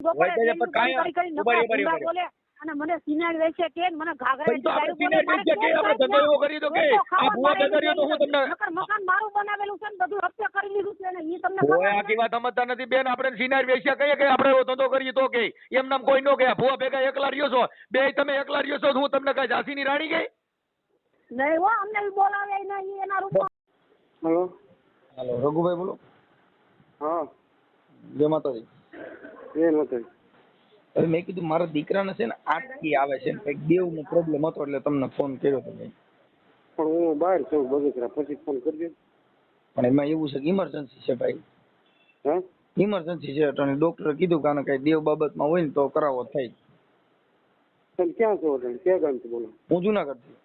બપોરે હોય તો પણ કરી કરી નકરા ભૂંડા બોલે અને મને સિનાર વેચે કે મને ઘાઘરા કરી દો કે આ ભૂવા બેદરીઓ તો હું તમને મકાન મારું બનાવેલું છે ને બધું હપ્તે કરી લીધું છે ને ઈ તમને કોઈ આખી વાત સમજતા નથી બેન. આપણે સિનાર વેચ્યા કહીએ કે આપણે એવો ધંધો કરીએ તો કે એમ નામ કોઈ નો કે ભૂવા ભેગા એકલા રહ્યો છો બે તમે એકલા રહ્યો છો હું તમને કઈ ઝાંસીની રાણી ગઈ નહીં હો અમને બોલાવે નહીં એના રૂપમાં. હેલો હાલો રઘુભાઈ બોલો. હા જય માતાજી. એ નહોતું હવે મેં કીધું મારા દીકરાને છે ને આંખથી આવે છે ને કંઈક દેવનો પ્રોબ્લેમ હતો એટલે તમને ફોન કર્યો હતો મેં. પણ હું બહાર છું બગીચરા પછી ફોન કરજો. પણ એમાં એવું છે કે ઇમરજન્સી છે ભાઈ. હે ઇમરજન્સી છે અને ડોક્ટરે કીધું કે આને કઈ દેવ બાબતમાં હોય ને તો કરાવો થાય. તમે ક્યાં છો ક્યાં ગામથી બોલો? હું જુનાગઢ થી.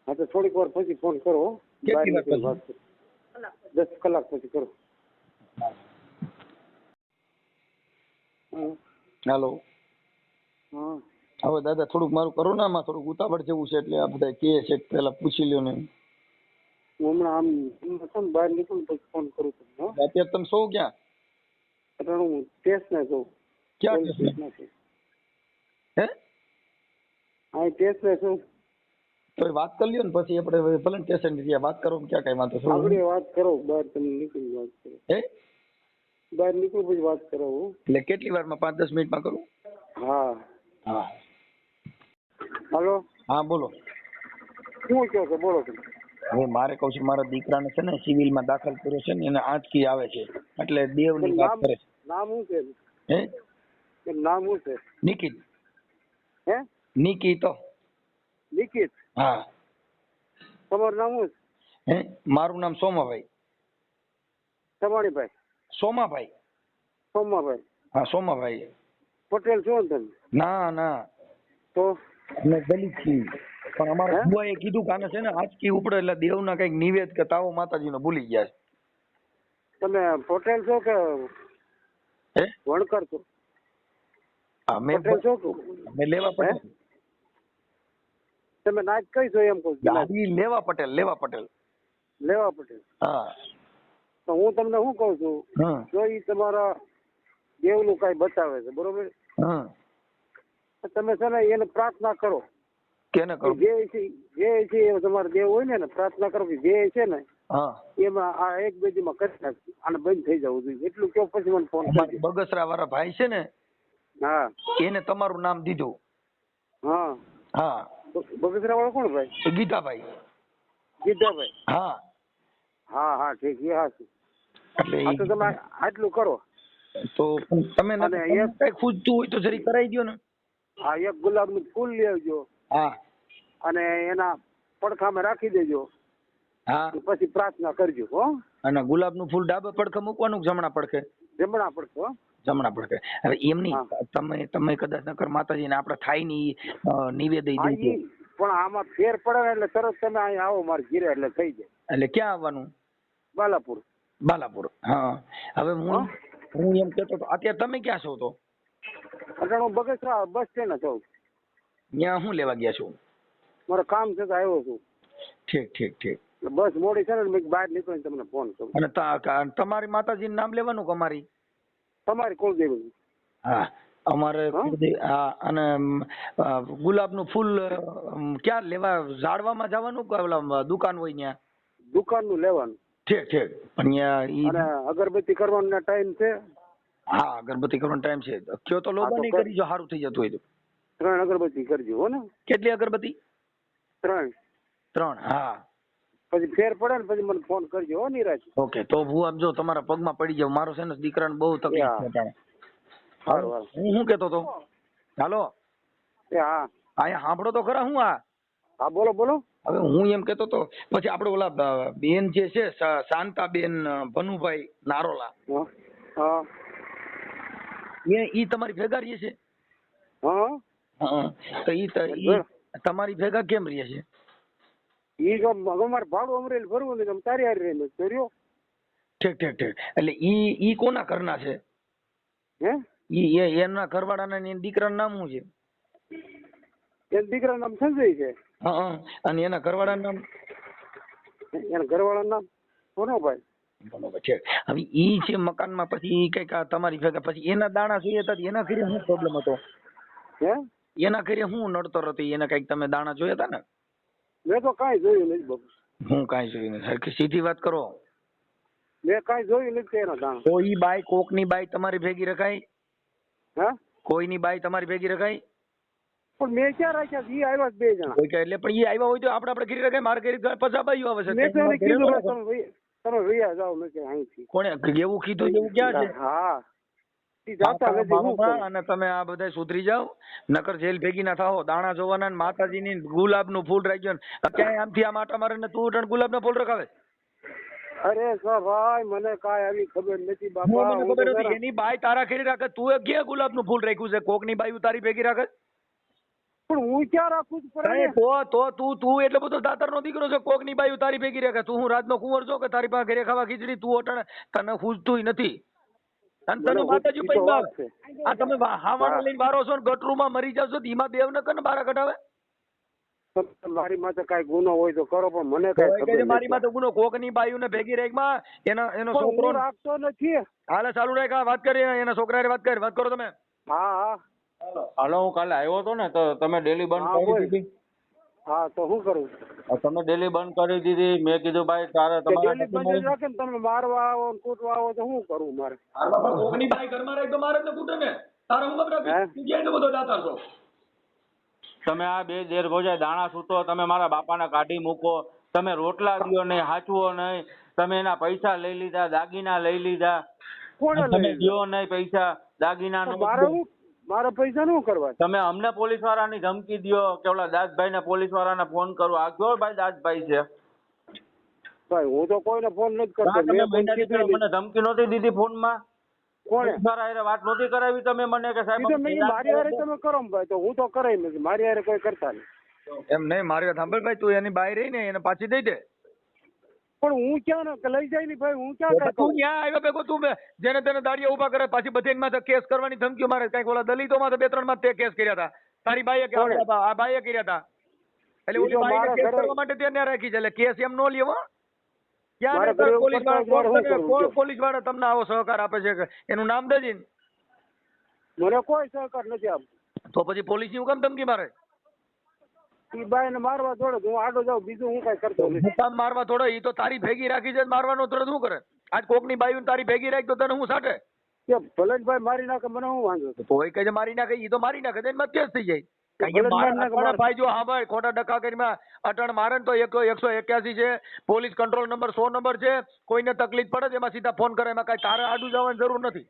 હા તો થોડીક વાર પછી ફોન કરો. કેટલી વાર પછી? વાત કરો 10 કલાક પછી કરો. હાલો. હા હવે દાદા થોડુંક મારું કરો ને આમાં થોડુંક ઉતાવળ જેવું છે એટલે આ બધા કહે છે પેલા પૂછી લ્યો ને. હું હમણાં આમ બહાર નીકળું પછી ફોન કરું તમને. અત્યારે તમે સૌ ક્યાં? અત્યારે હું ટેસ્ટ ના છું. ક્યાં હે હા ટેસ્ટ ના છું. તો વાત કરી લ્યો ને પછી આપણે ભલે સ્ટેશન થી વાત કરો ક્યાં કઈ વાંધો છે? આગળ વાત કરો બહાર તમે નીકળી વાત કરો. હે બહાર નીકળું પછી વાત કરો. એટલે કેટલી વારમાં 5-10 મિનિટમાં કરું? હા હા હાલો હા બોલો. શું કહો છો બોલો તમે. હવે મારે કહું છું મારા દીકરાને છે ને સિવિલમાં દાખલ કર્યો છે ને એને આંચકી આવે છે એટલે દેવની વાત કરે છે. નામ શું છે? હે નામ શું છે? નિકિત. હે નિકિત. નિકિત. હા. તમારું નામ શું છે? હે મારું નામ સોમાભાઈ. સમાણીભાઈ? સોમાભાઈ. સોમાભાઈ. હા સોમાભાઈ. પટેલ છો ને તમે? ના ના તો અમે દલિત છીએ પણ અમારા બુઆએ કીધું કે આને છે ને આંચકી ઉપડે એટલે દેવના કઈક નિવેદ કે તાવો માતાજીનો ભૂલી ગયા છે. તમે પટેલ છો કે હે વણકર છો? અમે પટેલ છો કે અમે લેવા પટેલ. તમે નાચ કઈ છો એમ કહું છું? ગાડી લેવા પટેલ. લેવા પટેલ. લેવા પટેલ. હા તો હું તમને શું કહું છું હા જો એ તમારા દેવનું કઈ બતાવે છે બરોબર હા તમે છે ને એને પ્રાર્થના કરો. કેને કરું? જે છે એ તમારા દેવ હોય ને પ્રાર્થના કરો કે જે છે ને હા એમાં આ એક બેજીમાં કરી નાખી આને બંધ થઈ જવું જોઈએ એટલું કહો પછી મને ફોન કરજો. બગસરા વાળા ભાઈ છે ને હા એને તમારું નામ દીધું. હા હા બગસરા વાળો કોણ ભાઈ? ગીતાભાઈ. ગીતાભાઈ. હા હા હા ઠીક એ હા એટલે હા તો તમે આટલું કરો. તો તમે કઈ ખૂજતું હોય તો જરી કરાવી દો ને. હા એક ગુલાબનું ફૂલ લઈ આવજો. હા અને એના પડખામાં રાખી દેજો. હા પછી પ્રાર્થના કરજો હો. અને ગુલાબનું ફૂલ ડાબે પડખે મૂકવાનું જમણા પડખે? જમણા પડખે હો. જમણા પડખે. હવે એમ નહીં તમે કદાચ નકર માતાજીને આપણે થાય ની નિવેદ પણ આમાં ફેર પડે ને એટલે તરત તમે અહીં આવો મારે ઘીરે એટલે થઈ જાય. એટલે ક્યાં આવવાનું? બાલાપુર. બાલાપુર. હા હવે હું એમ કહેતો હતો અત્યારે તમે ક્યાં છો? તો અત્યારે હું બગસરા બસ સ્ટેન્ડ છું. ત્યાં શું લેવા ગયા છો? મારે કામ છે તો આવ્યો છું. ઠીક ઠીક ઠીક. બસ મોડી છે ને મેં બહાર નીકળીને તમને ફોન કરું. અને તમારી માતાજીનું નામ લેવાનું કે અમારી? તમારી કુળદેવી. હા અમારે હા. અને ગુલાબનું ફૂલ ક્યાં લેવા? ઝાડવામાં જવાનું કે ઓલા દુકાન હોય ત્યાં? દુકાનનું લેવાનું. ઠીક ઠીક. પણ અને અગરબત્તી કરવાનો ટાઈમ છે? હા અગરબત્તી કરવાનો ટાઈમ છે. કયો તો લોબા નહીં કરી જો સારું થઈ જતું હોય તો. 3 અગરબત્તી કરજો હો ને. કેટલી અગરબત્તી? 3. હા પછી ફેર પડે ને પછી મને ફોન કરજો હો નિરાજ. ઓકે. તો હું આમ જો તમારા પગમાં પડી જાવ. મારો છે ને દીકરાને બહુ તકલીફ છે. સારું હું શું કેતો તો? હાલો હા અહીંયા સાંભળો તો ખરા. હું હા બોલો બોલો. હવે હું એમ કેતો તો પછી આપડે ઓલા બેન જે છે શાંતાબેન ભનુભાઈ નારોલા હા ઈ તમારી ભેગા રહીએ છે? હા તો ઈ તમારી ભેગા કેમ રહીએ છે? ઈ અમારે ભાડું અમરેલી ભરવું ને તમે તારી હારી રહીને કર્યો. ઠીક ઠીક ઠીક. એટલે ઈ કોના ઘરના છે? હે ઈ એમના ઘરવાળાના ને દીકરાનું નામ શું છે? એના દીકરાનું નામ સંજય છે. હા અને એના ઘરવાળાનું નામ? એના ઘરવાળાનું નામ સોનાભાઈ. બરોબર છે. હવે ઈ છે મકાનમાં પછી કઈક આ તમારી ભેગા પછી એના દાણા જોઈએ હતા એના ઘરે શું પ્રોબ્લેમ હતો? હે એના ઘરે શું નડતર હતી? એને કઈક તમે દાણા જોયા હતા ને? મેં તો કાંઈ જોયું નથી બાપુ. હું કાંઈ જોયું નથી. સરખી સીધી વાત કરો. મેં કાંઈ જોયું નથી એના દાણા. તો ઈ બાઈ કોકની બાઈ તમારી ભેગી રખાય? હે કોઈની બાઈ તમારી ભેગી રખાય? પણ મેં ક્યાં રાખ્યા છે? ઈ આવ્યા જ 2 જણા. કોઈ કે એટલે પણ ઈ આવ્યા હોય તો આપણે ઘરે રખાય. મારે ઘરે પછા બાઈઓ આવે છે. મેં તો એને કીધું ભાઈ તમે વૈયા જાઓ. મેં કે અહીંથી. કોણે એવું કીધું? એવું ક્યાં છે? હા ઈ જાતા નથી. હું કહું? અને તમે આ બધા સુધરી જાઓ, નકર જેલ ભેગી ના થાઓ. દાણા જોવાના ને માતાજીની ગુલાબનું ફૂલ રાખ્યો ને ક્યાંય આમથી આમ આટા મારે ને તું ગુલાબના ફૂલ રખાવે? અરે સર ભાઈ મને કાંઈ આવી ખબર નથી બાપા. મને હું ખબર તો નથી. જરા- એની બાઈ તારા ઘરે રાખે, તું ક્યાં ગુલાબનું ફૂલ રાખ્યું છે? કોકની બાઈ તારી ભેગી રાખે? પણ હું ક્યાં રાખું છું? પણ એને- તો તું એટલો બધો દાતરનો દીકરો છે, કોકની બાઈ તારી ભેગી રાખે? તું હું રાતનો કુંવર છો કે તારી પાસે ઘરે ખાવા ખીચડી? તું અટાણે તને પૂછતુંય નથી. અને તને મને માતાજી ઈ તો પૈસા વાત છે. આ તમે હાવાના લઈને વારો છો ને ગટરૂમાં મરી જાવ છો, એમાં દેવ ન કને બારા કઢાવે? મારી માથે કાંઈ ગુનો હોય તો કરો પણ મને કાંઈ ખબર મારી નથી. માં તો ગુનો કોકની બાઈઓને ભેગી રાખમાં એનો પણ છોકરો હું રાખતો નથી. હાલે ચાલુ રાખ. વાત કરી એના છોકરાએ વાત કરો તમે. હા હા હાલો, હું કાલે આવ્યો હતો ને તો તમે ડેલી બંધ હા, કરી બોલ. દીધી. હા તો શું કરું? તમે ડેલી બંધ કરી દીધી. મેં કીધું ભાઈ તારે કે તમારા ડેલી બંધ જ રાખે ને તમે મારવા આવો ને કૂટવા આવો તો શું કરવું મારે? કોકની બાઈ ઘરમાં રાખ તો મારે જ કૂટે ને. તારે હું ખબર હે? તું ક્યાં એટલો બધો દાતાર છો? તમે આ 2 દેર ગોજા દાણા સૂતો, તમે મારા બાપાને કાઢી મૂકો, તમે રોટલા દ્યો નહીં, હાચવો નહીં, તમે એના પૈસા લઈ લીધા, દાગીના લઈ લીધા, કોણે લઈ તમે લીધા? દ્યો નહીં પૈસા, દાગીના તો નો મારા પૈસા શું કરવા? તમે અમને પોલીસ વાળાની ધમકી દ્યો કે ઓલા દાસભાઈ ને પોલીસ વાળાને ફોન કરો. આ કયો ભાઈ દાસભાઈ છે? ભાઈ હું તો કોઈને ફોન નથી કરતો. હા, તમે મેં કોઈ મહિના કીધું દીકરા નહીં. મને ધમકી નહોતી દીધી ફોનમાં? કોણે? મારા હારે વાત નહોતી કરાવી તમે મને કે સાહેબ ઈ તો મેં મારી હારે તમે કરો ને ભાઈ તો હું તો કરાય નથી. મારી હારે કોઈ કરતા નહીં. એમ નહીં, મારી વાત સાંભળ ભાઈ. તું એની બાઈ રહી ને એને પાછી દઈ દે. પણ હું ક્યાં ને લઈ જાય નહીં ભાઈ. હું ક્યાં તો કાંઈ તું કહું? ત્યાં આવ્યો ભેગો તું જેને તેને દાડિયા ઉભા કરે પાછી બધી માથે કેસ કરવાની ધમકીઓ મારે. કઈક ઓલા દલિતોમાં તો 2-3 માં તે કેસ કર્યા હતા. તારી બાઈએ કોણે? આ બાઈએ કર્યા હતા. એટલે ઈ ઓલી તો બાઈને મારા કેસ ઘરે- કરવા માટે ત્યાં રાખી છે. એટલે કેસ એમ નો લેવો. ક્યાં મારા ને ઘરે પોલીસ ઉપર મારે શું કરવું વાળા કયો? પોલીસ વાળા તમને આવો સહકાર આપે છે કે એનું નામ દેજી ને. મને કોઈ સહકાર નથી આપતો. તો પછી પોલીસ ની હું કેમ ધમકી મારે? ઈ બાઈને મારવા દોડે તો હું આડો જાઉં. બીજું હું કાંઈ કરતો નથી. હું કામ મારવા થોડો? ઈ તો તારી ભેગી રાખી છે મારવાનો થોડો શું કરે? આજ કોકની બાયું તારી ભેગી રાખી તો તને હું સાટે? કે ભલે જ ભાઈ મારી નાખે મને શું વાંધો છે? કોઈ કહે છે મારી નાખે, ઈ તો મારી નાખે તો કેસ થઈ જાય. કારણ ભલે કે જ મારી મારા નાખે, અટાણે મારે- ભાઈ જો હા ભાઈ ખોટા ડખા કરીને અટણ મારે ને તો 181 છે. પોલીસ કંટ્રોલ નંબર 100 નંબર છે. કોઈને તકલીફ પડે છે એમાં સીધા ફોન કરે. એમાં કઈ તારે આડું જવાની જરૂર નથી.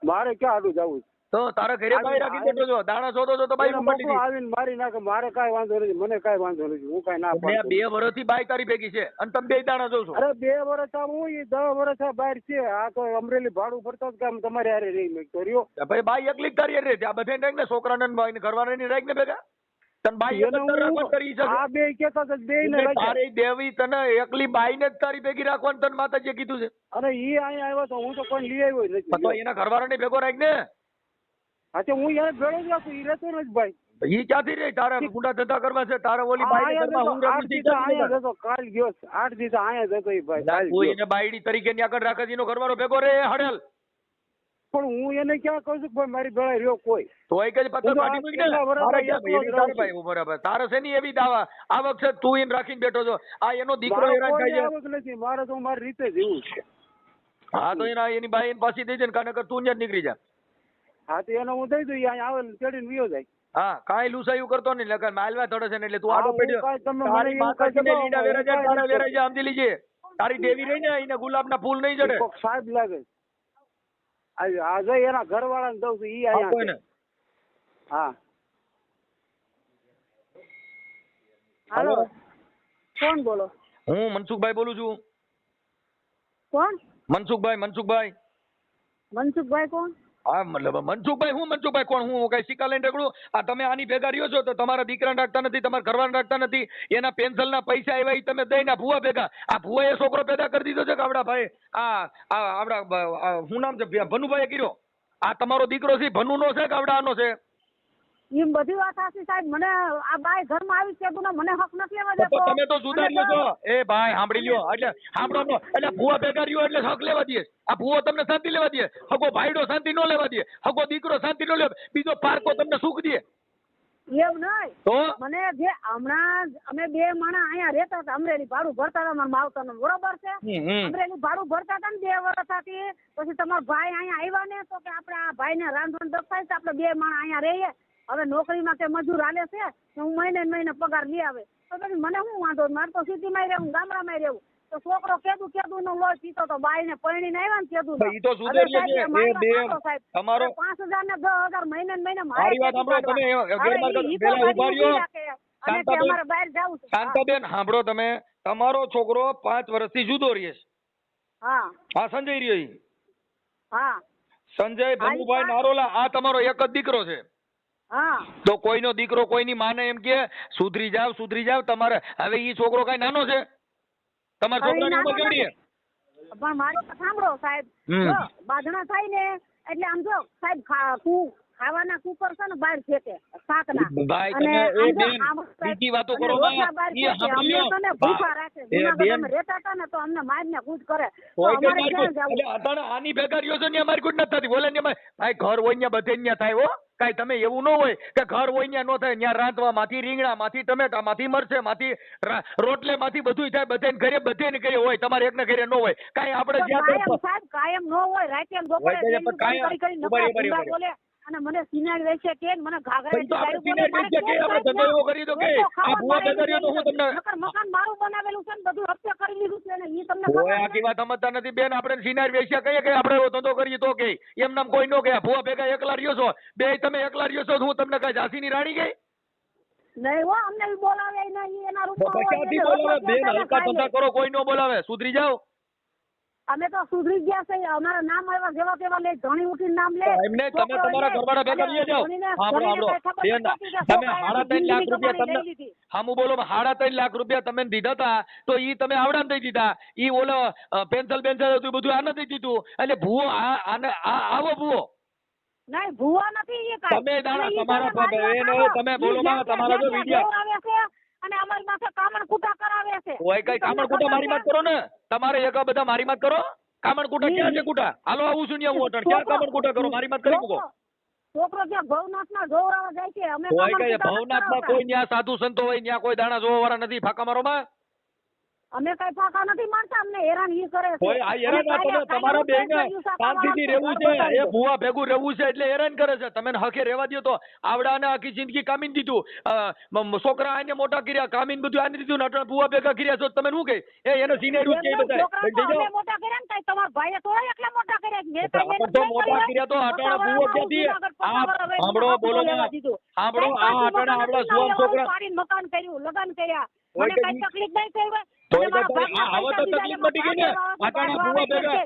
મારે ક્યાં આડું જવું છે? તો તારા ઘરે બાઈ રાખી દેતો જો દાણા શોધો છો તો બાઈ એને ઉપાડી મોકલો દીધી. આવીને મારી નાખે. મારે કાંઈ વાંધો નથી. મને કાંઈ વાંધો નથી. હું કાંઈ ના મેં પાડતો 2 વર્ષથી બાઈ તારી ભેગી છે અને તમે 2 દાણા જોઉં છો. અરે 2 વર્ષ આ હું ઈ 10 વર્ષ આ બહાર છે. આ તો અમરેલી ભાડું ભરતો જ કામ તમારે હારે રહી મેં તો રહ્યો. ભાઈ બાઈ એકલી જ તારી હારે રહે. આ બધે રાખ ને છોકરાને ને બાઈને ઘરવાળાને રાખ ને ભેગા. તને બાઈ એક જ એને તારે હું- રાખવાનું કરી શકે. આ બે કહેતા હતા બે ને એટલે તારે દેવી તને એકલી બાઈને જ તારી ભેગી રાખવાનું તને માતાજીએ કીધું છે. અને ઈ અહીંયા આવ્યો તો હું તો કોઈ લઈ આવ્યો જ તો નથી. એના ઘરવાળાને ભેગો રાખ ને. હા તો હું એને ભેળો જ રાખું. ઈ રહેતો નથી ભાઈ. ઈ ક્યાંથી રે? તારે ગુંડા ધંધા કરવા છે? તારે ઓલી બાઈ ઘરમાં હું આઠ રાખી દિવસ અહીંયા જતો. કાલ ગયો છે. 8 દિવસ અહીંયા જતો ઈ ભાઈ. કાલ કોઈ ગયો. એને બાયડી તરીકે ની આગળ રાખે છે, એનો ઘરવાળો ભેગો રે હડેલ. પણ હું એને ક્યાં કહું છું કે ભાઈ મારી ભેળા રહ્યો કોઈ? તો એ કઈ પત્તર હું તો પાડી મૂકી ને. કેટલા વર્ષ મારે એકલો ક્યાં ભાઈ? જ એની તારે રહું છું. ભાઈ ઉભો રહે. તારે છે ની એવી દાવા આ વખતે તું એને રાખીને બેઠો છો. આ એનો દીકરો મારે હેરાન કોઈ થાય છે. આવક નથી. મારે તો મારી રીતે જીવું છે. હા તો એની બાઈ એને પાછી દઈ દે ને કાને કર તું જ નીકળી જા. હા તો એને હું દઈ દઉં. ઈ અહીંયા આવે ને ચડીને વિયો જાય. હા કાંઈ લુસાયું કરતો નહીં. લગન માલવા થોડે છે ને એટલે તું હા, આડો હું પડ્યો. કાંઈ તમે મને તારી એવું માતાજીને કાંઈ લીડા કહેતો, વેરા જાય, હું તારા કાંઈ વેરા જાય, સમજી લીજે. તારી દેવી રહી ને એને ગુલાબના ફૂલ નહીં ચડે. કોક સાહેબ લાગે છે. આ જઈ એના ઘરવાળાને દઉં છું. ઈ આપો અહીંયા એને. છે. હા હાલો કોણ બોલો? હું મનસુખભાઈ બોલું છું. કોણ? મનસુખભાઈ. મનસુખભાઈ કોણ? હા મતલબ મનસુખભાઈ કોણ? હું કઈ સિક્કા લઈને રગડું? આ તમે આની ભેગા રહ્યો છો તો તમારા દીકરાને રાખતા નથી, તમારા ઘરવાળાને રાખતા નથી. એના પેન્શનના પૈસા આવ્યા ઈ તમે દઈને ભૂવા ભેગા. આ ભૂવાએ છોકરો પેદા કરી દીધો છે કે આવડા ભાઈ શું નામ છે ભનુભાઈએ કર્યો? આ તમારો દીકરો છે ભનુનો છે કે આવડાનો છે? એમ બધી વાત સાચી સાહેબ. મને આ બાય ઘરમાં આવી છે ને મને હક નથી લેવા તો દેતો. તમે તો જુદા રહ્યો છો. એ ભાઈ સાંભળી લ્યો, એટલે સાંભળો તો, એટલે ભૂવા ભેગા રહ્યો એટલે હક લેવા દે. આ ભૂવો તમને શાંતિ લેવા દે? હગો ભાઈડો શાંતિ નો લેવા દે? હગો દીકરો શાંતિ નો લેવા? બીજો પારકો તમને સુખ દે? એવું નહીં. તો મને જે હમણાં અમે બે માણસ અહીંયા રહેતા હતા, અમરેલી ભાડું ભરતા હતા મારા માવતરનું, બરોબર છે. અમરેલી ભાડું ભરતા હતા ને 2 વર્ષથી. પછી તમારા ભાઈ અહીંયા આવ્યા ને તો કે આપણે આ ભાઈને રાંધણ દફાય છે, આપણે 2 માણસ અહીંયા રહીએ. હવે નોકરીમાં કે મજૂર હાલે છે, હું મહિને પગાર લઈ આવે. તો પછી મને શું વાંધો? મારે તો સિટીમાં રહેવું, ગામડામાં રહેવું. તો છોકરો કેદું નો લોહી પીતો તો બાઈને પરણીને આવ્યા ને કેદું. ઈ તો સુધરીએ છે. એ બે તમારો 5,000 ને 10,000 મહિને મારી વાત સાંભળો તમે. પેલા ઉભા રહ્યો. અને તે અમારે બહાર જવું છે. શાંતાબેન સાંભળો તમે. તમારો છોકરો 5 વર્ષથી જુદો રહે છે. હા હા, સંજય રહ્યો ઈ. હા સંજય ભનુભાઈ નારોલા, આ તમારો એક જ દીકરો છે. હા તો કોઈનો દીકરો કોઈની માને એમ કે સુધરી જાવ. તમારે હવે ઈ છોકરો કઈ નાનો છે? તમારા છોકરાની ઉંમર કેવડી છે? પણ મારી વાત સાંભળો સાહેબ. જો બાંધણા થાય ને એટલે આમ જો સાહેબ ખાવાના કુકર છે ને બહાર ફેંકે શાકના. ભાઈ અને તમે આમ એ જો બેન આમ બીજી વાતો અને કરો રોટલા માં. બહાર ઈ ફેંકે. સાંભળી અમને લો. તને ભૂખા રાખે. એ જૂનાગઢ બેન અમે રહેતા હતા ને તો અમને મારીને કૂટ કરે. તો કોઈ કઈ અમારે ક્યાં જવું? એટલે અટાણે આની ભેગા રહ્યો છો ને મારી કોઈ નથી થતી. બોલે ને ભાઈ ઘર હોય ને બધે ન્યા થાય હો. કાઈ તમે એવું ન હોય કે ઘર હોય ન્યા નો થાય. ન્યા રાંધવા માંથી, રીંગણા માંથી, ટમેટા માંથી, મરચે માંથી, રોટલે માંથી બધું થાય. બધે ઘરે હોય. તમારે એકને ઘરે ન હોય. કાઈ આપણે કાયમ સાહેબ કાયમ ન હોય. રાતે બપોરે બોલે અને મને સિનારી વેચે કે મને મકાન મારું બનાવેલું છે ને બધું હપ્તે કરી લીધું છે ને ઈ તમને ખબર આખી વાત સમજતા નથી બેન. આપણે સિનાર વેચ્યા કહીએ કે આપણે એવો ધંધો કરીએ તો કે એમ નામ કોઈ નો કે ભૂવા ભેગા એકલા રહ્યો છો. બે તમે એકલા રહ્યો છો. હું તમને કઈ ઝાંસીની રાણી ગઈ? નહીં હો, અમને બોલાવે નહીં. એના ક્યાંથી બોલાવે બેન? હલકા ધંધા કરો, કોઈ નો બોલાવે. સુધરી જાઓ. અમે તો સુધરી ગયા છે. અમારા નામ આવ્યા જેવા તેવા લે, ધણી ઉઠીને નામ લે. એમને તમે તમારા ઘરવાળા ભેગા લઈ જાઓ. સાંભળો બેન, તમે 3.5 લાખ રૂપિયા તમને હામું બોલો 3.5 લાખ રૂપિયા તમે દીધા હતા તો ઈ તમે આવડા દઈ દીધા. ઈ ઓલો પેન્સિલ હતું બધું આને દઈ દીધું. એટલે ભૂવો આવો ભૂવો નહીં ભૂવા નથી. એ તમે દાણા તમારા તમે બોલો માં તમારા જો વિડિયો આવે છે અને અમારી માથે કામણ કુટા કરાવે છે. કોઈ કઈ કામણ કુટા મારી વાત કરો ને. તમારે એક બધા મારી વાત કરો. કામણ કુટા ક્યાં છે કુટા? હાલો આવું છું ને હું અટણ. ક્યાં કામણ કુટા કરો? મારી વાત કરી મૂકો. છોકરો ત્યાં ભવનાથના જોવરાવા જાય છે. અમે કોઈ કઈ ભવનાથમાં કોઈ ન્યા સાધુ સંતો હોય ન્યા કોઈ દાણા જોવા વાળા નથી. ફાકા મારો માં અમે કઈ ફાકા નથી માનતા. અમને હેરાન ઈ કરે છે. કોઈ આ હેરાન તમે તમારા બેને શાંતિથી રહેવું છે. એ ભૂવા ભેગું રહેવું છે એટલે હેરાન કરે છે. તમે હકે રહેવા દો તો આવડાને આખી જિંદગી કામીન દીધું. છોકરા આને મોટા કર્યા, કામીન બધું આને દીધું ને અટણ ભૂવા ભેગા કર્યા છો. તમે શું કે એને સિનેરું કે બધા મોટા કર્યા ને કઈ તમારા ભાઈએ થોડા એકલા મોટા કર્યા. તો મોટા કર્યા તો અટણ ભૂવો ક્યાંથી? સાંભળો બોલો સાંભળો આ અટણ આવડા સુવામ છોકરા મકાન કર્યું, લગન કર્યા. મને કઈ તકલીફ નહીં થઈ હોય. હવે તો તકલીફ મટી ગઈ ને. અટાણા ભૂવા ભેગા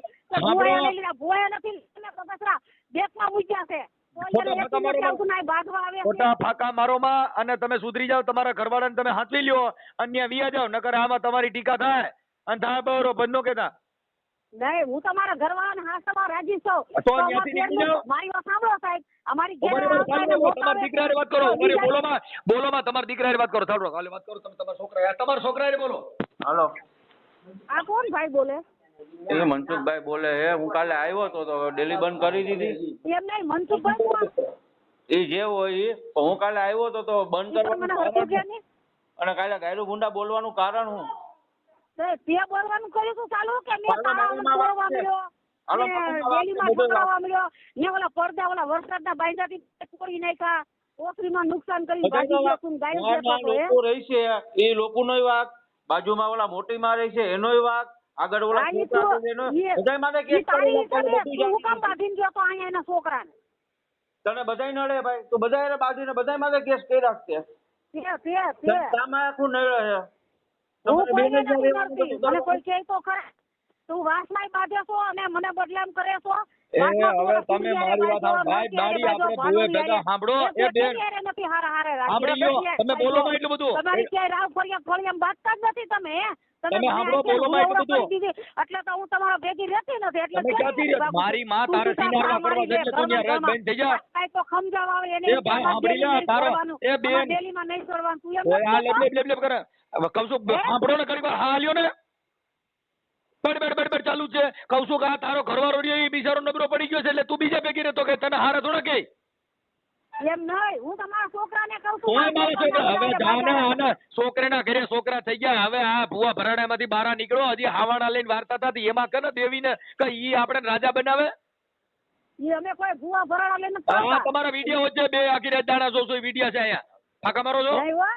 ખોટા ફાકા મારો માં અને તમે સુધરી જાવ. તમારા ઘરવાળાને તમે હાંચવી લ્યો. અન્ય વિયા જાવ. નકર આમાં તમારી ટીકા થાય અને થાય બરો બંધો કેતા નહીં. હું તમારા ઘરવાળાને હાંસવા રાજી છું. તો ત્યાંથી નીકળી જાઓ. મારી વાત સાંભળો સાહેબ. અમારી તમારા દીકરાને વાત કરો. બોલો માં તમારા દીકરાને વાત કરો. સાંભળો કાલે વાત કરો. તમે તમારા છોકરાને બોલો. હાલો, આ કોણ ભાઈ બોલે? એ મનસુખભાઈ બોલે હે. હું કાલે આવ્યો તો ડેલી બંધ કરી દીધી. એમ નહીં મનસુખભાઈ કોણ? એ જે હોય એ. હું કાલે આવ્યો તો બંધ કરવાનું અને કાલે ગાયરું ગુંડા બોલવાનું કારણ હું તે બોલવાનું કર્યું તું ચાલુ કે મેં તાળામાં બોલવા મળ્યો અને ડેલીમાં ઠોકરાવા મળ્યો ને ઓલા પડદા ઓલા વરસાદના બાંધાથી તોડી નાખ્યા. ઓસરીમાં નુકસાન કરી લોકો રહી છે એ લોકોનો વાક, બાજુમાં ઓલા મોટી માં રહી છે એનો વાક, આગળ ઓલા છોકરાને તને બધાય નડે ભાઈ. તું બધા બાજુ બધા માથે કેસ કરી રાખશે. આખું નડે છે. મને કોઈ કહે તો ખરા તું વાસમાં બાંધે છો અને મને બદલામ કરે છો. હવે તમે મારી વાત ભાઈ દાડી આપણે ભૂવે ભેગા સાંભળો. એ બેન ઈ હારા હારે રાખજો. સાંભળી લ્યો, તમે બોલો માં એટલું બધું. તમારી ક્યાંય રાવ ફળિયામ બાંધતા જ નથી તમે, હે? તમે મને સાંભળો, અત્યારે બોલો માં એટલું હુવાવડા બધું. કરી દીધી, એટલે તો હું તમારા ભેગી રહેતી નથી. એટલે તમે ક્યાંથી રહે? મારી માં તારે સિનારવા કરવા છે એટલે તું ત્યાં રસ બંધ થઈ જા. કાંઈ તો સમજાવ આવે એને. એ ભાઈ સાંભળી લે તારો એ બેન ડેલીમાં નહીં છોડવાનું. તું એમ ઓય આ લેબ લેબ કરે. હવે કહું છું સાંભળો ને કરી હા લ્યો ને. બડ ચાલુ છે. કહું છું કે આ તારો ઘરવાળો રહ્યો એ બિચારો નબળો પડી ગયો છે એટલે તું બીજા ભેગી રહેતો કે તને હારા થોડા કે એમ નહીં, હું તમારા છોકરાને કહું છું. કોઈ મારો છોકરા હવે જાને આને છોકરાના ઘરે છોકરા થઈ ગયા. હવે આ ભુવા ભરાડામાંથી બહાર નીકળો. હજી હાવાડા લઈને વાર્તા થતી એમાં કને દેવીને કે ઈ આપણે રાજા બનાવે. ઈ અમે કોઈ ભૂવા ભરાડા લઈને આ તમારા વિડિયો છે બે આખી રાત દાડા જોશો વિડિયો છે અહીંયા. ફાકા મારો છો નહીં હોય.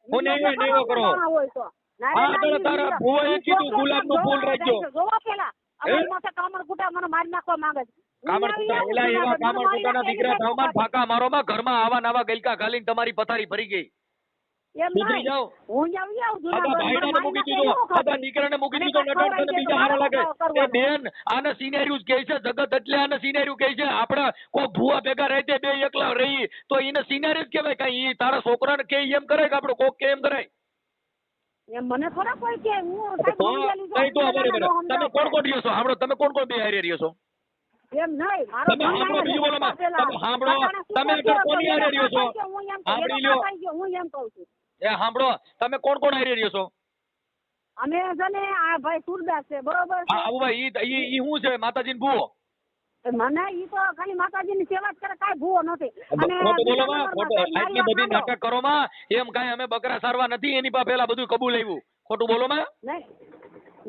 હું નહીં કરો. હોય તો હા તારા તારા ભુવાએ કીધું ગુલાબનું ફૂલ રાખજો. જોવા પેલા અમારી માથે કામણ કુટા મને મારી નાખવા માંગે છે. કામણ કુટા એલા એવા કામણ કુટાના દીકરા થાવમાં ફાકા મારો માં ઘરમાં આવા નવા ગલકા ખાલીને તમારી પથારી ભરી ગઈ. એમ સુધરી નહીં. જાઓ. હું આવી આવું આદા ભાઈડાને મૂકી દીધો, આદા દીકરાને મૂકી દીધો નટણ તને બીજા હારા લાગે. એ બેન આને સિનેરિયું કહે છે જગત એટલે આને સિનેરિયું કહે છે. આપણે કોઈ ભુવા ભેગા રહેતે બે એકલા રહી તો એને સિનેરિયું જ કહેવાય. કાંઈ ઈ તારા છોકરાને કે એમ કરાય કે આપણે કોક કે એમ કરાય. એમ મને થોડા કોઈ કે હું તો કઈ તો બરાબર. તમે કોણ કોણ રહ્યો છો? સાંભળો તમે કોણ કોણ બે હારે રહ્યો છો? એમ નહીં. મારો તમે સાંભળો બીજું બોલો માં. તમે સાંભળો તમે અત્યારે કોની હારે રહ્યો છો? સાંભળી લ્યો. હું એમ કહું છું એ સાંભળો તમે કોણ કોણ હારે રહ્યો છો? અમે છે ને આ ભાઈ સુરદાસ છે બરોબર છે. હા આબુભાઈ ઈ શું છે માતાજીનો ભૂવો? મને ઈ તો ખાલી માતાજીની સેવા જ કરે, કાંઈ ભૂવો નથી. ખોટું બોલો માં, ખોટું આટલી બધી નાટક કરો માં. એમ કાંઈ અમે બકરા સારવા નથી એની પાસે પેલા બધું કબૂલ આવ્યું. ખોટું બોલો માં.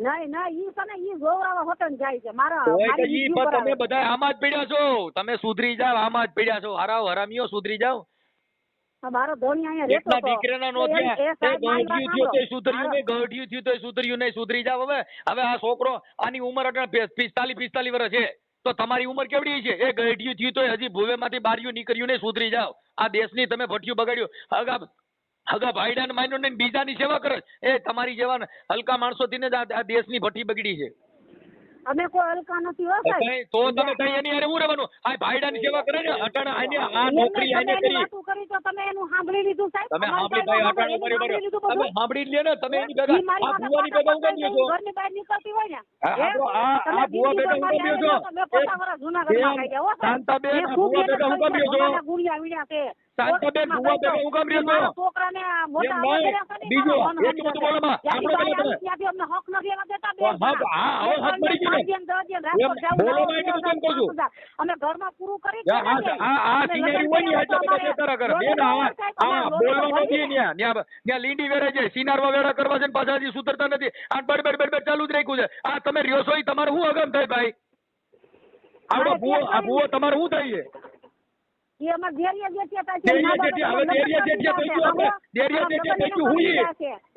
નહીં ઈ છે ને ઈ જોવરાવા હોટલ જાય છે મારા. ઓય કે ઈ પણ તમે બધા આમાં જ પડ્યા છો. તમે સુધરી જાવ, આમાં જ પડ્યા છો. હારાવ હરામીઓ સુધરી જાવ. મારો ધોની અહીંયા રહેતો એટલા હતો. દીકરાના નો થયા. એ ગઢિયું થયું તો સુધર્યું નહીં, ગઢિયું થયું તો સુધર્યું નહીં. સુધરી જાવ હવે. હવે આ છોકરો આની ઉંમર અટણ 45 વર્ષ છે તો તમારી ઉંમર કેવડી છે? એ ગઢિયું થયું તો હજી ભુવેમાંથી બારીયું નીકળ્યું નહીં. સુધરી જાવ. આ દેશની તમે ભઠ્યું બગાડ્યું. હગા ભાઈડાને માન્યો ને બીજાની સેવા કરે. એ તમારી જેવા હલકા માણસોથી ને આ દેશની ભઠ્ઠી બગડી છે. અમે કોઈ હલકા નથી હો સાહેબ. તો તમે કઈ એની હારે હું રહેવાનું? આ ભાઈડાની સેવા કરે ને અટાણા આને આ નોકરી આને કરી. વાતું કરી તો તમે એનું સાંભળી લીધું સાહેબ. તમે સાંભળી ભાઈ અટાણું કરી તમે સાંભળી જ લ્યો ને. તમે એની ભેગા આ ભુવાની ભેગા હું કર્યો છો? ઘરની બહાર નીકળતી હોય ને આ ભુવા ભેગા હું કર્યો છો? તમે પોતા વરા જૂનાગઢમાં ખાઈ ગયા હો સાહેબ. શાંતાબેન આ ભુવા ભેગા હું કર્યો છો? ગુણિયા વીણ્યા છે. શાંતાબેન ભુવા ભેગા હું કર્યો છો? છોકરાને મોટા બીજો એટલું બધું બોલો માં. સાંભળો પેલા તમે. ત્યાંથી અમને હક નથી એવા દેતા બે. હા હવે હક મળી ગયો. બોલો માં એટલું બધું કહું છું. અમે ઘરમાં પૂરું કરી આ સિનેરી હોય ને એટલે બધા બેતારા કરે. બેન આ બોલવા નથી ન્યા લીંડી વેરે છે. સિનારવા વેરા કરવા છે ને પાછા હજી સુધરતા નથી. આ બડ ચાલુ જ રાખ્યું છે. આ તમે રહ્યો છો એ તમારું શું અગમ થાય ભાઈ? આવડો ભૂવો આ ભૂવો તમારું શું થાય છે? એ અમાર દેરિયા જેઠિયા થાય છે. દેરિયા જેઠિયા હવે દેરિયા જેઠિયા થઈ ગયું. આપણે દેરિયા જેઠિયા થઈ ગયું. હું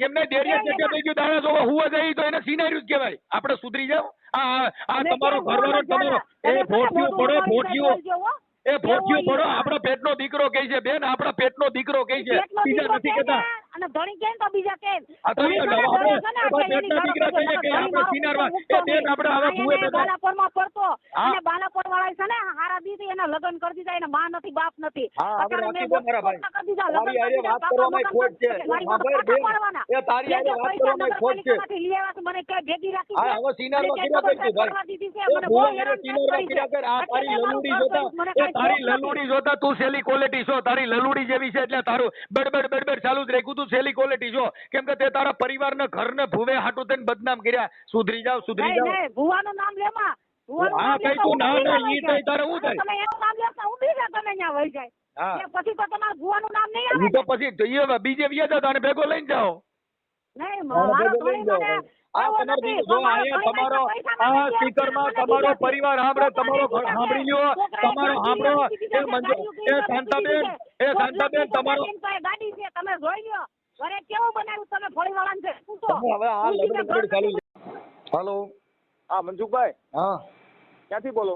એમને દેરિયા જેઠિયા થઈ ગયું. દાણા જોવા હુવા જાય તો એને સિનાર્યું જ કહેવાય. આપણે સુધરી જાવ. આ તમારો ઘરવાળો તમારો એ ભોટિયું પડો ભોટિયું. એ ભોટિયું પડો આપણો પેટનો દીકરો કહે છે બેન. આપણા પેટનો દીકરો કહે છે. બીજા નથી કહેતા. અને ધણી કે તો બીજા કે આ તો આપણે પેટના દીકરા કહીએ કે આપણે સિનારવા એ બેન આપણે હવે ભૂવે બેઠા. બાલાપોરમાં પડતો અને બાલાપોર વાળા છે ને હારા દીધી એના લગ્ન કરી દીધા. એને માં નથી બાપ નથી. આપણે રાખી દો મારા ભાઈ. તારી હારે વાત કરવામાં ખોટ છે. એ તારી હારે વાત કરવામાં ખોટ છે. મને કે ભેગી રાખી. હા હવે સિનારવા કર્યા કરજો ભાઈ. એ ભૂવા હારે સિનારવા કર્યા કર. આ તારી લલુડી જોતા એ તારી લલુડી જોતા તું સેલી ક્વોલિટી છો. તારી લલુડી જેવી છે એટલે તારું બડબડ ચાલુ જ રાખ્યું. તું સેલી ક્વોલિટી છો કેમ કે તે તારા પરિવારને ઘરને ભૂવે હાટું થઈને બદનામ કર્યા. સુધરી જાવ સુધરી જાવ. ભુવાનું નામ લેમાં હા કઈ તું ના ઈ કઈ તારે શું થાય? તમે એનું નામ લેતા ઉભી રહે તમે ત્યાં વહી જાય. હા પછી તો તમારું ભુવાનું નામ નહીં આવે. ઈ તો પછી બીજે વ્યાજ હતા અને ભેગો લઈને જાઓ. નહીં મારો થોડી મને આ તમારો જો આયા તમારો આ સ્પીકરમાં તમારો પરિવાર સાંભળે. તમારો ઘર સાંભળી લ્યો. તમારો સાંભળો. એ મંજુ એ શાંતાબેન તમારો ગાડી છે તમે જોઈ લ્યો. ઘરે કેવું બનાવ્યું તમે ફળીવાળાને છે પૂછો. હવે આ લડબડ ચાલુ છે. હાલો હા મનસુખભાઈ હા ક્યાંથી બોલો?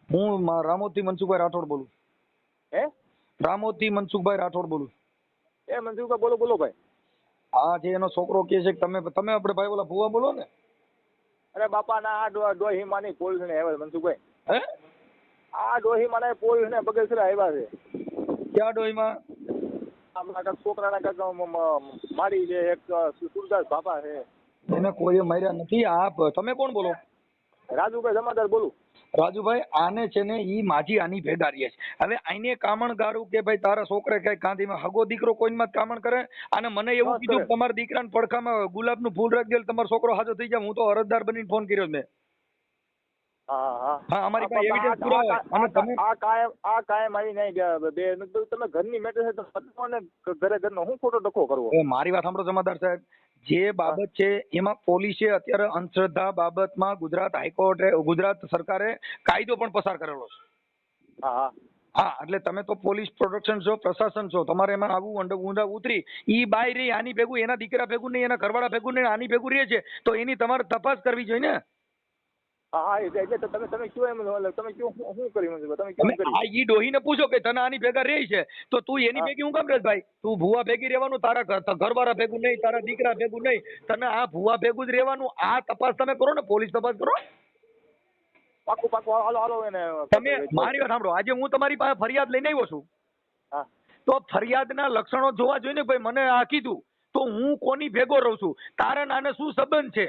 હું રામોદથી મનસુખભાઈ રાઠોડ બોલું. હે રામોદથી મનસુખભાઈ રાઠોડ બોલું. એ મનસુખભાઈ બોલો બોલો ભાઈ. હા જે એનો છોકરો કહે છે કે તમે આપણે ભાઈ ઓલા ભુવા બોલો ને. અરે બાપા ના આ ડોહી માની પોલીસ ને આવ્યા મનસુખભાઈ. હે આ ડોહી માને પોલીસ ને બગેસરા આવ્યા છે. ક્યાં ડોહીમાં? આપણા છોકરાના કાંઈક મારી છે એક સુરદાસ બાપા છે. એને કોઈએ માર્યા નથી. આ તમે કોણ બોલો? રાજુભાઈ જમાદાર બોલું. રાજુભાઈ, આને છે ને ઈ માજી આની ભેગા રહીએ છે. હવે આઈને કામણ ગારું કે ભાઈ તારા છોકરે કઈ કાંધીમાં હગો દીકરો કોઈમાં જ કામણ કરે. અને મને એવું કીધું કે તમારા દીકરાને પડખામાં ગુલાબનું ફૂલ રાખી દે, તમારો છોકરો હાજો થઈ જાય. હું તો અરજદાર બનીને ફોન કર્યો મેં. હા, અમારી પાસે એવિડન્સ પુરાવા હોય. અને તમે આ કાયમ આવી નહીં બે તમે ઘરની મેટર છે તો બધાને ઘરે ઘરનો હું ખોટો ડખો કરવો. મારી વાત સાંભળો જમાદાર સાહેબ, જે બાબત છે એમાં પોલીસે અત્યારે અંધશ્રદ્ધા બાબતમાં ગુજરાત હાઈકોર્ટે, ગુજરાત સરકારે કાયદો પણ પસાર કરેલો છે. હા હા, એટલે તમે તો પોલીસ પ્રોટેક્શન છો, પ્રશાસન છો, તમારે એમાં આવું ઊંડા ઉતરી ઈ બાય રહી આની ભેગું, એના દીકરા ભેગું નહીં, એના ઘરવાળા ભેગું નહીં, આની ભેગું રહે છે તો એની તમારે તપાસ કરવી જોઈએ ને. હા એટલે તમે કયો એમ તમે કયો શું કર્યું તમે કેમ કરી? આ ઈ ડોહીને પૂછો કે તને આની ભેગા રહી છે તો તું એની ભેગી હું કામ રહે ભાઈ? તું ભૂવા ભેગી રહેવાનું, તારા ઘરવાળા ભેગું નહીં, તારા દીકરા ભેગું નહીં, તને આ ભૂવા ભેગું જ રહેવાનું. આ તપાસ તમે કરો ને, પોલીસ તપાસ કરો. પાકું હાલો એને તમે મારી વાત સાંભળો, આજે હું તમારી પાસે ફરિયાદ લઈને આવ્યો છું. હા તો ફરિયાદના લક્ષણો જોવા જોઈએ ને ભાઈ. મને આ કીધું તો હું કોની ભેગો રહું છું, તારા નાને શું સંબંધ છે?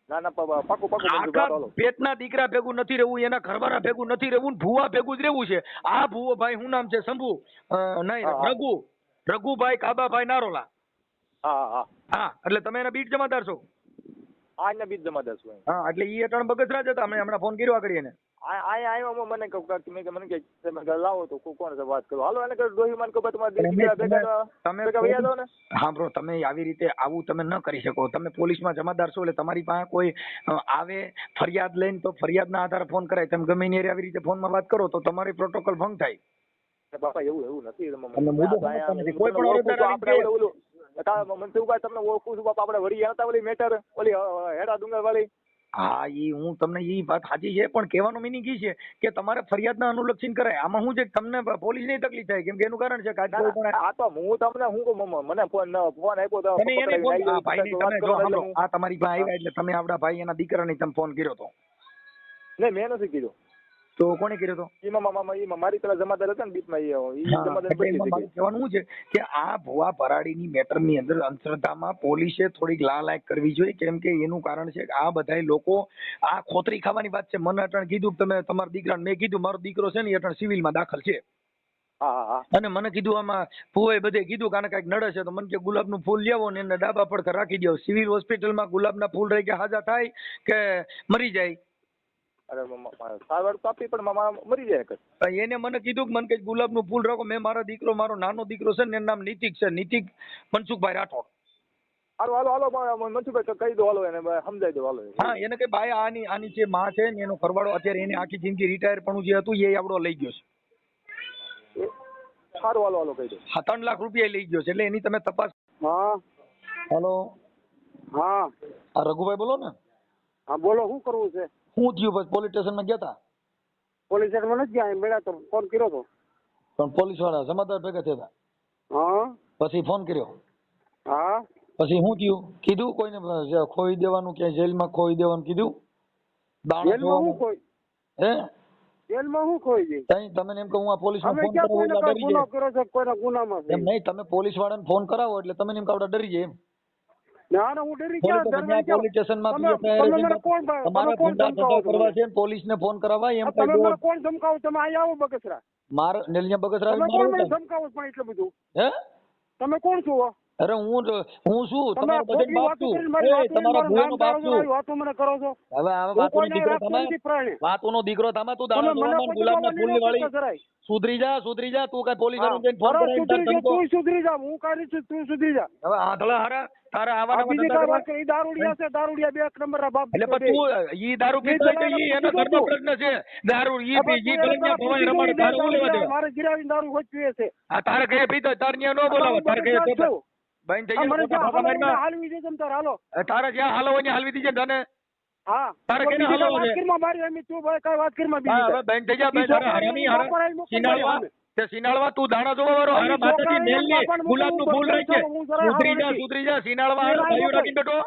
ના પાકું આખા પેટના દીકરા ભેગું નથી રહેવું, એના ઘરવાળા ભેગું નથી રહેવું, ભૂવા ભેગું જ રહેવું છે. આ ભૂવો ભાઈ શું નામ છે? શંભુ નહીં, રઘુભાઈ કાબાભાઈ નારોલા. હા, એટલે તમે એના બીટ જમાદાર છો? આજના બીજ જમાદાર છું. હા, એટલે ઈ અટણ બગસરા જ હતા. અમે હમણાં ફોન કર્યો આગળ એને. આવ્યો મને મને કે તમે લાવો તો કોણ છે વાત કરો. હાલો એને ડોહી માન કહો તમારા તમે હા બ્રો, તમે આવી રીતે આવું તમે ન કરી શકો. તમે પોલીસમાં જમાદાર છો એટલે તમારી પાસે કોઈ આવે ફરિયાદ લઈને તો ફરિયાદના આધારે ફોન કરાય. તમે ગમે એની આવી રીતે ફોનમાં વાત કરો તો તમારી પ્રોટોકોલ ભંગ થાય. બાપા એવું નથી. કોઈ પણ મનસુખભાઈ તમને ઓળખું છું બાપા. આપણે વળી હતા ઓલી મેટર ઓલી હેડા ડુંગર વાળી. હા, ઈ હું તમને ઈ વાત સાચી છે, પણ કહેવાનો મિનિંગ ઈ છે કે તમારે ફરિયાદના અનુલક્ષીને કરાય. આમાં શું છે તમને પોલીસની તકલીફ થાય, કેમ કે એનું કારણ છે કે આ તો હું તમને મને ફોન આપ્યો તો આ તમારી પાસે આવ્યા એટલે તમે આપડા ભાઈ એના દીકરાને તમે ફોન કર્યો તો? નહીં, મેં નથી કીધું. તો કોને કર્યો તો? એમાં મારી પેલા જમાદાર હતા ને બીટમાં. કહેવાનું શું છે કે આ ભુવા ભરાડીની મેટરની અંદર અંધશ્રદ્ધામાં પોલીસે થોડીક લાલાયક કરવી જોઈએ, કેમ કે એનું કારણ છે કે આ બધા લોકો આ ખોતરી ખાવાની વાત છે. મને અટણ કીધું તમે તમારા દીકરાને, મેં કીધું મારો દીકરો છે ને અટણ સિવિલમાં દાખલ છે. અને મને કીધું આમાં ભુવાએ બધે કીધું કે આને કઈક નડે છે તો મને કે ગુલાબનું ફૂલ લેવો ને એને ડાબા પડખે રાખી દો. સિવિલ હોસ્પિટલમાં ગુલાબના ફૂલ રહી કે હાજા થાય કે મરી જાય? અરે સારવાર તો આપી પણ મરી જાય. એને મને કીધું કે મને કઈ ગુલાબનું ફૂલ રાખો. મેં મારા દીકરો, મારો નાનો દીકરો છે ને એનું નામ નીતિક છે, નીતિક મનસુખભાઈ રાઠોડ. હાલો મનસુખભાઈ કહી દો, હાલો એને સમજાઈ દો. હાલો હા, એને કઈ ભાઈ આની જે માં છે ને એનો ઘરવાળો અત્યારે એને આખી જિંદગી રિટાયર પણ જે હતું એ આવડો લઈ ગયો છે. સારું હાલો કહી દો. 3 લાખ રૂપિયા લઈ ગયો છે એટલે એની તમે તપાસ. હા હેલો. હા, આ રઘુભાઈ બોલો ને? હા બોલો, શું કરવું છે? શું થયું? પછી પોલીસ સ્ટેશનમાં ગયા હતા? પોલીસ સ્ટેશનમાં નથી ગયા, મેળા તો ફોન કર્યો હતો પણ પોલીસ વાળા જમાદાર ભેગા થયા હતા. હા, પછી ફોન કર્યો. હા, પછી શું થયું? કીધું કોઈને ખોઈ દેવાનું કે જેલમાં ખોઈ દેવાનું કીધું? જેલમાં હું ખોઈ? હે, જેલમાં હું ખોઈ જઈ? તમે એમ કહું આ પોલીસમાં અમે ફોન ક્યાં કરાવો એટલે કોઈને ડરી ગુનો જાય. કર્યો છે? કોઈના ગુનામાં છે એમ નહીં, તમે પોલીસ વાળાને ફોન કરાવો એટલે તમે એમ કાવડા ડરી જાય. એમ ના હું ડરી ગયા. પોલીસ સ્ટેશનમાં તમારા ગુંડા ધંધા કરવા છે, પોલીસને ફોન કરાવવા એમ તમે મને કોણ ધમકાવો? તમે અહીંયા આવો બગસરા. માર નેલિયા બગસરા તમે કોણ મને ધમકાવો પણ એટલું બધું? હે, તમે કોણ છો? અરે હું શું તમારો તમે બજન બાપ છું? તમારા ભૂવાનો બાપ છું. વાતો મને કરો છો. હવે આ વાતોનો દીકરો તમે, વાતોનો દીકરો તમે, તું દાણા જોવામાં ગુલાબના ફૂલની વાળી સુધરી જા. તું કઈ પોલીસ વાળાને જઈને ફોન કરાવીને તું સુધરી જા. હું કાઢી છું, તું સુધરી જા. હવે આંધળા હારા તારા આવાના બીજી કઈ વાત કરી? દારૂડિયા છે, દારૂડિયા બે નંબર ના બાપ. એટલે પણ તું ઈ દારૂ પીતો હોય તો ઈ એનો ઘરનો પ્રશ્ન છે. દારૂ ઈ કલંગિયા ભવાઈ રમાડે, તારે હું લેવા દે? મારે ગિરાવી દારૂ હોત પીએ છે. આ તારે કઈ પીતો તાર ન્યા નો બોલાવે, તારે કઈ બેન થઈ જાય હાલવી દે તમ તાર. હાલો તારે જ્યાં હાલો હોય હાલવી દીજે તને. હા, તારે કઈને હાલો છે? મારી એમ તું ભાઈ કઈ વાત કરમાં બીજી. હવે બેન થઈ જા. બેન હરામી હારા સિનાળવા તું દાણા જોવા વાળો હારા માતાજી મેલની ગુલાબનું ફૂલ રહી છે. સુધરી જા સિનાળવા હારા ભાઈઓ રાખીને બેઠો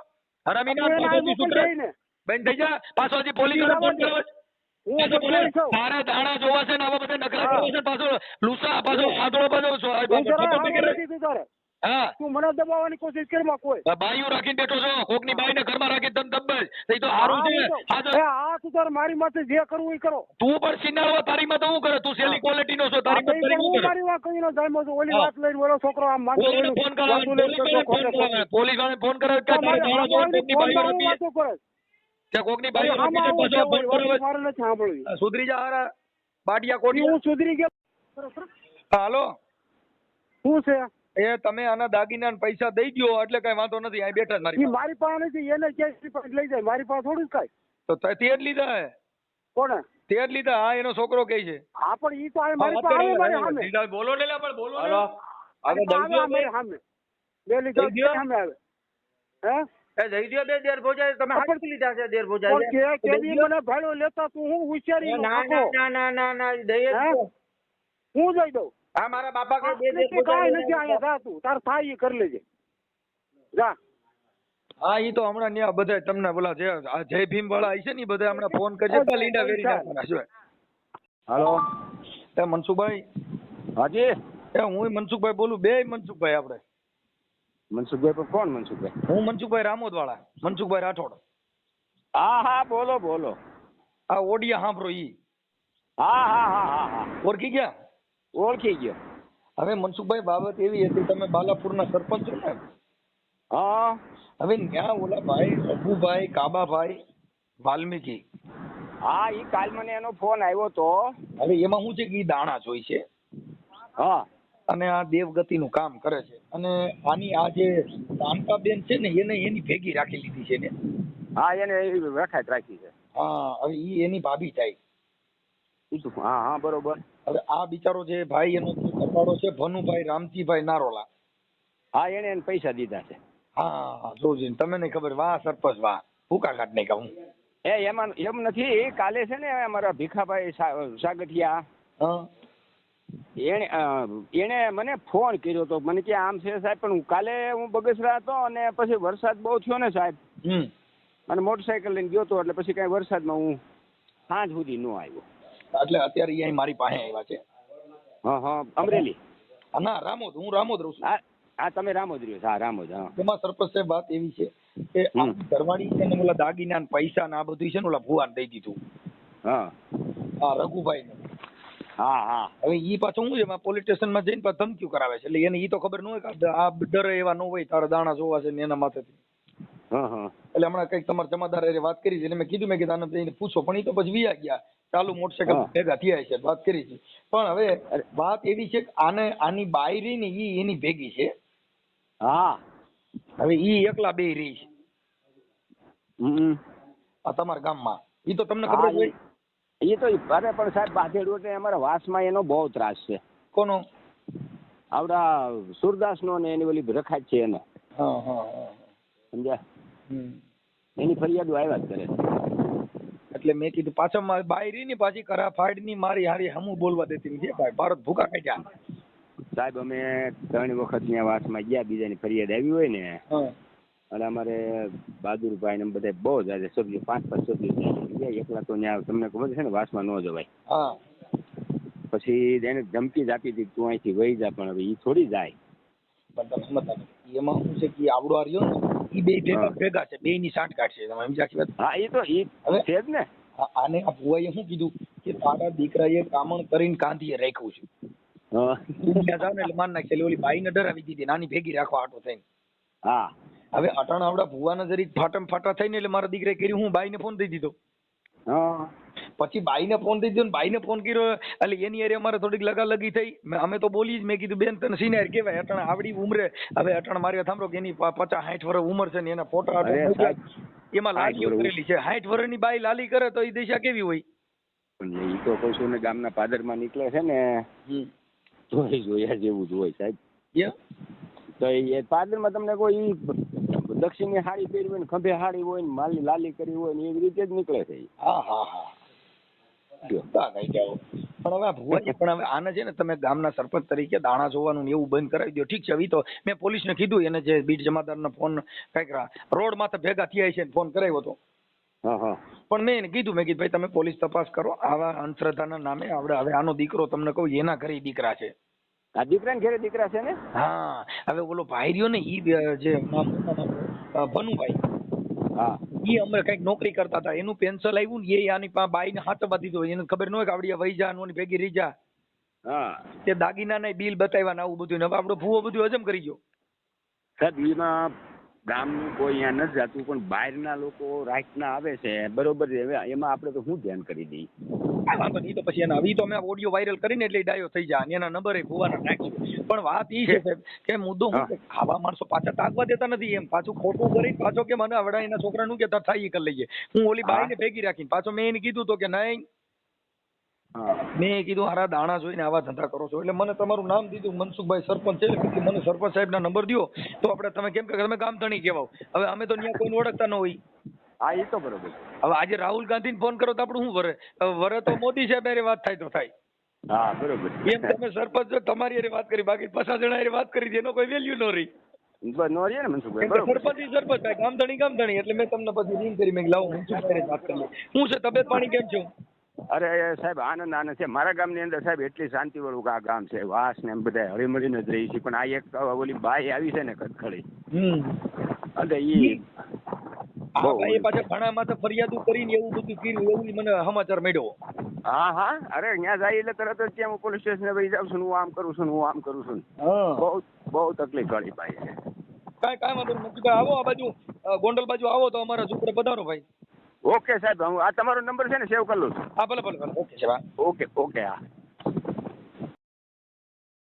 હરામી ના પાછો સુધરે. બેન થઈ જા. પાછો હજી પોલીસ વાળા ફોન કરે તારા દાણા જોવા છે ને આવા બધા નકરા કરવા છે. પાછો લુસા પાછો આદળો પાછો ભાઈ હું જરા ખબર હાવ નહીં નથી તું તારે. હા તું મને દબાવવાની કોશિશ કરીમાં કોઈ. બાયું રાખીને બેઠો છો કોકની બાઈને ઘરમાં રાખી તને દબ્બજ તો ઈ તો હારું છે હા તું તારે મારી માથે જે કરવું એ કરો. તું પણ સિનારવા તારી માં તો હું કરે તું સેલી ક્વોલિટી નો છો તારી માં તારી હું હું કરે મારી વાત કરીને જામ્યો છું. ઓલી વાત લઈને ઓલો છોકરો આમ માંગે પોલીસને ફોન કરાવે પોલીસ વાળાને ફોન કરે કે તારે દાણા જોઈને કોકની બાયું રાખી તે કોકની બાયું રાખી છે પાછો ફોન કરાવે મારે નથી સાંભળવી. સુધરી જા હારા બાડિયા કોટી હું સુધરી ગયો. હાલો શું છે એ તમે આના દાગીના ને પૈસા દઈ દ્યો એટલે કઈ વાંધો નથી અહીં બેઠા જ ઈ મારી મારી પાસે નથી. એને ક્યાંય લઈ જાય મારી પાસે થોડું જ કાંઈ. તો તે જ લીધા હે કોને? તે જ લીધા હા એનો છોકરો કહે છે હા પણ ઈ તો આ મારી પાસે આવે મારી સામે. સીધા બોલો ને લા પણ બોલો ને હાલો મારી પાસે આવે મારી સામે. બે લીધા દઈ દ્યો. સામે આવે. હે એ જઈ દ્યો બે દેર ભોજાય તમે પણ- હાથ લીધા છે દેર પણ ભોજાય કેદી મને ભાડો લેતા તું હું હોશિયારી ના ના ના ના ના ના દઈ જ હે? દ્યો. હું જઈ દઉં. હા મારા બાપા કે બે દેર કાંઈ ભોજાય નથી અહીંયા. જા તું તાર થાય ઈ કરી લેજે. જા. હા ઈ તો હમણાં ન્યા બધા તમને બોલા જે આ જય ભીમ વાળા આઈ છે ને ઈ બધા હમણાં ફોન કરજે તો લીંડા વેરી નાખવાના છે હાલો એ મનસુખભાઈ હાજી એ હું મનસુખભાઈ બોલું બે મનસુખભાઈ આપણે મનસુખભાઈ પણ કોણ મનસુખભાઈ? હું મનસુખભાઈ રામોદ વાળા મનસુખભાઈ રાઠોડ હા હા બોલો બોલો. આ ઓડિયા સાંભળો ઈ હા હા હા હા હા ઓળખી ગયા ઓળખી ગયો. હવે મનસુખભાઈ બાબત એવી હતી તમે બાલાપુરના સરપંચ છો ને હા હવે ત્યાં ઓલા ભાઈ રઘુભાઈ કાબાભાઈ વાલ્મીકી હા ઈ કાલ મને એનો ફોન આવ્યો તો. હવે એમાં શું છે કે ઈ દાણા જોઈ છે હા અને આ દેવગતિનું કામ કરે છે અને આની આ જે કાંતાબેન છે ને એને એની ભેગી રાખી લીધી છે ને હા એને એવી રખાત રાખી છે. હા હવે ઈ એની ભાભી થાય ઈ તો હા હા બરોબર. હવે આ બિચારો જે ભાઈ એનો જે કપાડો છે ભનુભાઈ રામજીભાઈ નારોલા હા એને પૈસા દીધા છે. હા જોજે તમે નહીં ખબર વાહ સરપંચ વાહ ભૂકા કાઢ નહીં કહું એમાં એમ નથી. કાલે છે ને અમારા ભીખાભાઈ સાગઠિયા હા એને મને ફોન કર્યો તો. મને કે આમ છે સાહેબ પણ કાલે હું બગસરા હતો અને પછી વરસાદ બહુ થયો ને સાહેબ અને મોટરસાયકલ લઈને ગયો તો એટલે પછી કઈ વરસાદમાં હું સાંજ સુધી ન આવ્યો. એટલે અત્યારે ઈ અહીં મારી પાસે આવ્યા છે હા હા અમરેલી. ના રામોદ હું રામોદ રહું છું હા હા તમે રામોદ રહ્યો છો. હા રામોદ. હા એમાં સરપંચ સાહેબ વાત એવી છે કે આ ઘરવાળી છે ને ઓલા દાગીના ને પૈસા ને આ બધું છે ને ઓલા ભુવાને દઈ દીધું હા હા રઘુભાઈ ને હા હા હવે ઈ પાછું શું છે પોલીસ સ્ટેશન માં જઈને પાછું ધમકીઓ કરાવે છે એટલે એને ઈ તો ખબર ન હોય કે આ ડરે એવા ન હોય તારા દાણા જોવા છે ને એના માથેથી હા હા એટલે હમણાં કઈક તમારા જમાદાર હારે વાત કરી છે એટલે મેં કીધું આને જઈને પૂછો પણ ઈ તો પછી વિયા ગયા ચાલુ મોટરસાયકલ ભેગા થયા છે વાત કરી છે પણ હવે વાત એવી છે કે આની બાઈ રહી ને ઈ એની ભેગી છે હા હવે ઈ એકલા બે રહી છે આ તમારા ગામમાં ઈ તો તમને ખબર જ હોય એ તો અરે પણ સાહેબ બાધેડું એટલે અમારા વાસમાં એનો બહુ ત્રાસ છે. કોનો આવડા સુરદાસનો ને એની ઓલી રખાત છે એને હા હા હા સમજ્યા એની ફરિયાદો આવ્યા જ કરે. એટલે મેં કીધું પાછા બાઈ રહી ને પાછી કરા ફાડ ની મારી હારી હમું બોલવા દેતી નથી ભાઈ ભારત ભૂકા કાઢ્યા. સાહેબ અમે 3 વખત ત્યાં વાસમાં ગયા બીજાની ફરિયાદ આવી હોય ને અને અમારે બહાદુરભાઈ ને બધા બહુ જ સભ્યો 5-5 સભ્યો ગયા એકલા તો ત્યાં તમને ખબર છે ને વાસમાં ન જવાય. હા પછી એને ધમકી જ આપી હતી તું અહીંથી વહી જા પણ હવે ઈ થોડી જાય. પણ તમે સમજતા નથી એમાં શું છે કે આવડો આ રહ્યો ને ઈ બે ભેગા છે બે ની સાંઠગાંઠ છે તમે સમજ્યા વાત. હા એ તો ઈ છે જ ને. આને આ ભુવાએ શું કીધું કે તારા દીકરાએ કામણ કરીને કાંધીએ રાખ્યું છે તું ત્યાં જાવ ને એટલે માર નાખશે એટલે ઓલી બાઈને ડરાવી દીધી નાની ભેગી રાખવા આટો થઈને. હા હવે અટાણા આવડા ભુવાના જરીક ફાટમ ફાટા થઈને એટલે મારા દીકરાએ કર્યું હું બાઈને ફોન દઈ દીધો. હા પછી બાઈને ફોન દઈ દીધો ને બાઈને ફોન કર્યો એટલે એની હારે અમારે થોડીક લગાલગી થઈ અમે તો બોલી જ મેં કીધું બેન તને સિનિયર કહેવાય અટાણા આવડી ઉંમરે હવે અટાણા મારે સાંભળો કે એની 50-60 વર્ષ ઉંમર છે ને એના ફોટા એમાં લાલીઓ કરેલી છે 60 વર્ષની બાઈ લાલી કરે તો એ દિશા કેવી હોય. એ તો કહું છું ને ગામના પાદરમાં નીકળે છે ને જોયા જેવું જ હોય સાહેબ. તો એ પાદરમાં તમને કોઈ દક્ષિણની સાડી પહેરી હોય ને ખંભે સાડી હોય ને માલની લાલી કરી હોય ને એવી રીતે જ નીકળે છે. હા હા હા પણ હવે ભુવાજી પણ હવે આને છે ને તમે ગામના સરપંચ તરીકે દાણા જોવાનું એવું બંધ કરાવી દો. ઠીક છે હવે તો મેં પોલીસને કીધું એને જે બીટ જમાદારનો ફોન કઈક રોડ માં તો ભેગા થયા છે ફોન કરાવ્યો હતો પણ મેં એને કીધું મેં કીધું ભાઈ તમે પોલીસ તપાસ કરો આવા અંધશ્રદ્ધાના નામે આવડે હવે આનો દીકરો તમને કહું એના ઘરે દીકરા છે આ દીકરા ને ઘરે દીકરા છે ને? હા હવે ઓલો ભાઈ રહ્યો ને ઈ જે ભનુભાઈ, હા ઈ અમે કઈક નોકરી કરતા હતા, એનું પેન્શન આવ્યું ને એ આની બાઈ ને હાથમાં દીધો, એને ખબર ન હોય કે આવડી વહી જા આની ભેગી રહી જા, હા તે દાગીના ના બિલ બતાવ્યા ને આવું બધું, ને હવે આપણો ભૂવો બધું હજમ કરી ગયો. સાહેબ એમાં ગામનું કોઈ અહીંયા નથી જતું, પણ બહારના લોકો રાતના આવે છે, બરોબર છે. હવે એમાં આપણે તો શું ધ્યાન કરી દઈએ? આ વાંધો નહીં, તો પછી એના હવે તો અમે ઓડિયો વાયરલ કરીને એટલે ડાયો થઈ જાય અને એના નંબર એ ભૂવાના નાખ્યો. પણ વાત ઈ છે સાહેબ કે મુદ્દો હું કે આવા માણસો પાછા તાકવા દેતા નથી, એમ પાછું ખોટું કરી પાછો કે મને આવડા એના છોકરાનું કે થાય ઈ કરી લઈએ. હું ઓલી બાઈને ભેગી રાખીને પાછો મેં એને કીધું તો કે નહીં, મેં કીધું હારા દાણા જોઈને આવા ધંધા કરો છો, એટલે મને તમારું નામ દીધું મનસુખભાઈ સરપંચ છે, એટલે મને સરપંચ સાહેબ ના નંબર દો તો આપણે તમે કેમ કે તમે ગામ ધણી કહેવાઓ. હવે અમે તો ત્યાં કોઈને ઓળખતા ન હોય. હા એ તો બરોબર. હવે આજે રાહુલ ગાંધીને ફોન કરો તો આપણું શું વરે તો મોદી સાહેબ હારે વાત થાય તો થાય. હા બરોબર. એમ તમે સરપંચ છો તમારી હારે વાત કરી, બાકી 50 જણા હારે વાત કરી એનો કોઈ વેલ્યુ ન રહી. નો રે ને મનસુખભાઈ, સરપંચ ભાઈ ગામ ધણી, એટલે મેં તમને પછી રિંગ કરી મેં લાવો મનસુખભાઈ વાત કરી. શું છે તબિયત પાણી કેમ છે? અરે સાહેબ આનંદ છે. મારા ગામની અંદર સાહેબ એટલી શાંતિ વાળું આ ગામ છે, વાસ ને એમ બધા હળી મળીને જ રહી છે. પણ આ એક ઓલી બાઈ આવી છે ને ખડખડી, અને ઈ એ પાછા ઘણામાં તો ફરિયાદો કરીને એવું બધું કર્યું એવું મને સમાચાર મળ્યો. હા હા અરે ત્યાં જાય એટલે તરત જ ત્યાં પોલીસ સ્ટેશન વહી જાઉં છું, હું આમ કરું છું, હું આમ કરું છું. બહુ તકલીફ વાળી બાઈ છે. કાંઈ વાંધો નહીં મનસુખભાઈ, આવો આ બાજુ ગોંડલ બાજુ આવો તો અમારા ઝૂંપડે પધારો ભાઈ. ઓકે સાહેબ, હું આ તમારો નંબર છે ને સેવ કરી લઉં છું. હા ભલે ઓકે છે. ઓકે હા.